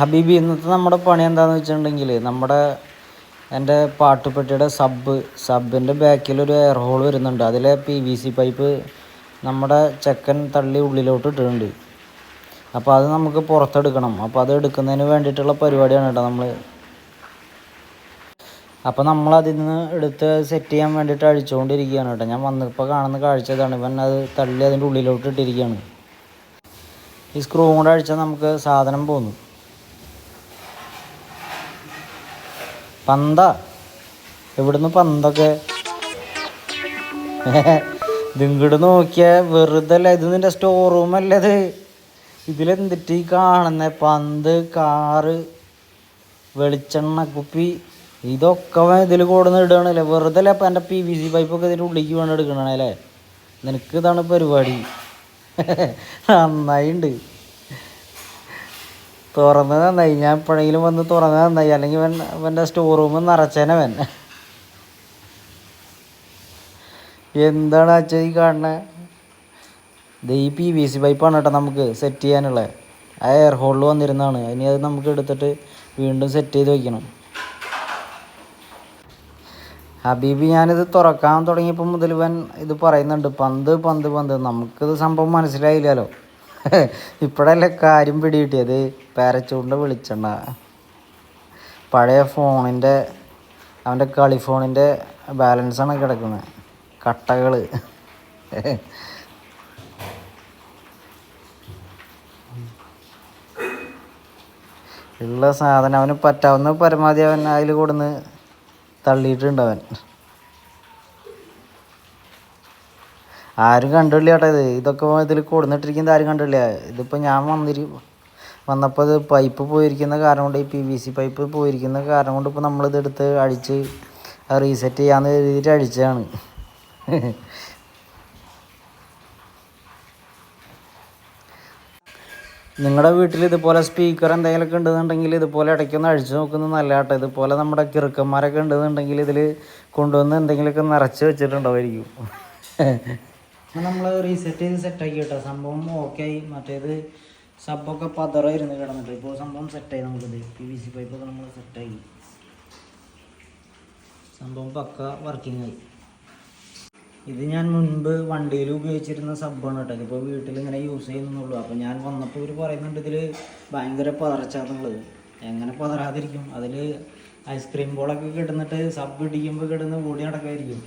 ഹബീബി, ഇന്നത്തെ നമ്മുടെ പണി എന്താണെന്ന് വെച്ചിട്ടുണ്ടെങ്കിൽ എൻ്റെ പാട്ടുപെട്ടിയുടെ സബിൻ്റെ ബാക്കിലൊരു എയർ ഹോൾ വരുന്നുണ്ട്. അതിലെ PVC പൈപ്പ് നമ്മുടെ ചെക്കൻ തള്ളി ഉള്ളിലോട്ട് ഇട്ടിട്ടുണ്ട്. അപ്പോൾ അത് നമുക്ക് പുറത്തെടുക്കണം. അപ്പോൾ അത് എടുക്കുന്നതിന് വേണ്ടിയിട്ടുള്ള പരിപാടിയാണ് കേട്ടോ അപ്പോൾ നമ്മളതിൽ നിന്ന് എടുത്ത് സെറ്റ് ചെയ്യാൻ വേണ്ടിയിട്ട് അഴിച്ചുകൊണ്ടിരിക്കുകയാണ് കേട്ടോ. ഞാൻ വന്നപ്പോൾ കാണുന്ന കാഴ്ച ഇതാണ്. ഇവൻ അത് തള്ളി അതിൻ്റെ ഉള്ളിലോട്ട് ഇട്ടിരിക്കുകയാണ്. ഈ സ്ക്രൂ കൂടെ അഴിച്ചാൽ നമുക്ക് സാധനം പോന്നു. പന്താ എവിടുന്ന് പന്തൊക്കെ ഇതിങ്ങോട്ട് നോക്കിയാൽ വെറുതെ അല്ല. ഇത് നിൻ്റെ സ്റ്റോർ റൂമല്ലേ? ഇതിലെന്തിട്ട് ഈ കാണുന്ന പന്ത്, കാറ്, വെളിച്ചെണ്ണ കുപ്പി, ഇതൊക്കെ ഇതിൽ കൂടുന്ന ഇടുകയാണല്ലേ. വെറുതെ അല്ലേ. അപ്പം എൻ്റെ PVC പൈപ്പൊക്കെ ഇതിൻ്റെ ഉള്ളിലേക്ക് വേണം എടുക്കണല്ലേ. നിനക്ക് ഇതാണ് പരിപാടി. നന്നായിണ്ട്, തുറന്നത് നന്നായി. ഞാൻ എപ്പോഴെങ്കിലും വന്ന് തുറന്നത് നന്നായി. അല്ലെങ്കിൽ അവൻ്റെ സ്റ്റോർ റൂം നിറച്ചേനവൻ. എന്താണ് അച്ഛ ഈ കാണുന്നത്? ഈ PVC പൈപ്പാണ് കേട്ടോ നമുക്ക് സെറ്റ് ചെയ്യാനുള്ളത്. ആ എയർ ഹോളിൽ വന്നിരുന്നതാണ്. ഇനി അത് നമുക്ക് എടുത്തിട്ട് വീണ്ടും സെറ്റ് ചെയ്ത് വയ്ക്കണം. ഹബീബി, ഞാനിത് തുറക്കാൻ തുടങ്ങിയപ്പോൾ മുതൽ ഇവൻ ഇത് പറയുന്നുണ്ട്, പന്ത് പന്ത് പന്ത്. നമുക്കിത് സംഭവം മനസ്സിലായില്ലല്ലോ. ഇപ്പോഴല്ലേ കാര്യം പിടികിട്ടിയത്. പാരച്ചൂട്ടിൻ്റെ വെളിച്ചെണ്ണ, പഴയ ഫോണിൻ്റെ, അവൻ്റെ കളി ഫോണിൻ്റെ ബാലൻസാണ് കിടക്കുന്നത്. കട്ടകൾ, ഉള്ള സാധനം അവന് പറ്റാവുന്ന പരമാവധി അവൻ അതിൽ കൊടുന്ന് തള്ളിയിട്ടുണ്ട്. അവൻ ആരും കണ്ടില്ല കേട്ടോ. ഇതൊക്കെ ഇതിൽ കൊടുന്നിട്ടിരിക്കുന്നത് ആരും കണ്ടില്ല. ഇതിപ്പോൾ ഞാൻ വന്നപ്പോൾ ഇത് പൈപ്പ് പോയിരിക്കുന്ന കാരണം കൊണ്ട്, ഈ PVC പൈപ്പ് പോയിരിക്കുന്ന കാരണം കൊണ്ട് ഇപ്പോൾ നമ്മളിതെടുത്ത് അഴിച്ച് റീസെറ്റ് ചെയ്യാമെന്ന് എഴുതിയിട്ട് അഴിച്ചതാണ്. നിങ്ങളുടെ വീട്ടിൽ ഇതുപോലെ സ്പീക്കർ എന്തെങ്കിലുമൊക്കെ ഉണ്ടെന്നുണ്ടെങ്കിൽ ഇതുപോലെ ഇടയ്ക്കൊന്ന് അഴിച്ചു നോക്കുന്നത് നല്ല കേട്ടോ. ഇതുപോലെ നമ്മുടെ കിറുക്കന്മാരൊക്കെ ഉണ്ടെന്നുണ്ടെങ്കിൽ ഇതിൽ കൊണ്ടുവന്ന് എന്തെങ്കിലുമൊക്കെ നിറച്ച് വെച്ചിട്ടുണ്ടാവുമായിരിക്കും. നമ്മൾ റീസെറ്റ് ചെയ്ത് സെറ്റാക്കി കേട്ടോ. സംഭവം ഓക്കെ ആയി. മറ്റേത് സബൊക്കെ പതറായിരുന്നു കിടന്നിട്ട്. ഇപ്പോൾ സംഭവം സെറ്റായി. നമുക്കിത് PVC പൈപ്പൊക്കെ നമ്മൾ സെറ്റായി. സംഭവം പക്ക വർക്കിംഗ് ആയി. ഇത് ഞാൻ മുൻപ് വണ്ടിയിൽ ഉപയോഗിച്ചിരുന്ന സബ്ബാണ് കേട്ടോ. ഇതിപ്പോൾ വീട്ടിൽ ഇങ്ങനെ യൂസ് ചെയ്യുന്നുള്ളൂ. അപ്പോൾ ഞാൻ വന്നപ്പോൾ ഇവർ പറയുന്നുണ്ട് ഇതിൽ ഭയങ്കര പതറച്ചാന്നുള്ളത്. എങ്ങനെ പതറാതിരിക്കും? അതിൽ ഐസ്ക്രീം ബോളൊക്കെ കിടന്നിട്ട് സബ് ഇടിക്കുമ്പോൾ കിടന്ന് ഓടി നടക്കായിരിക്കും.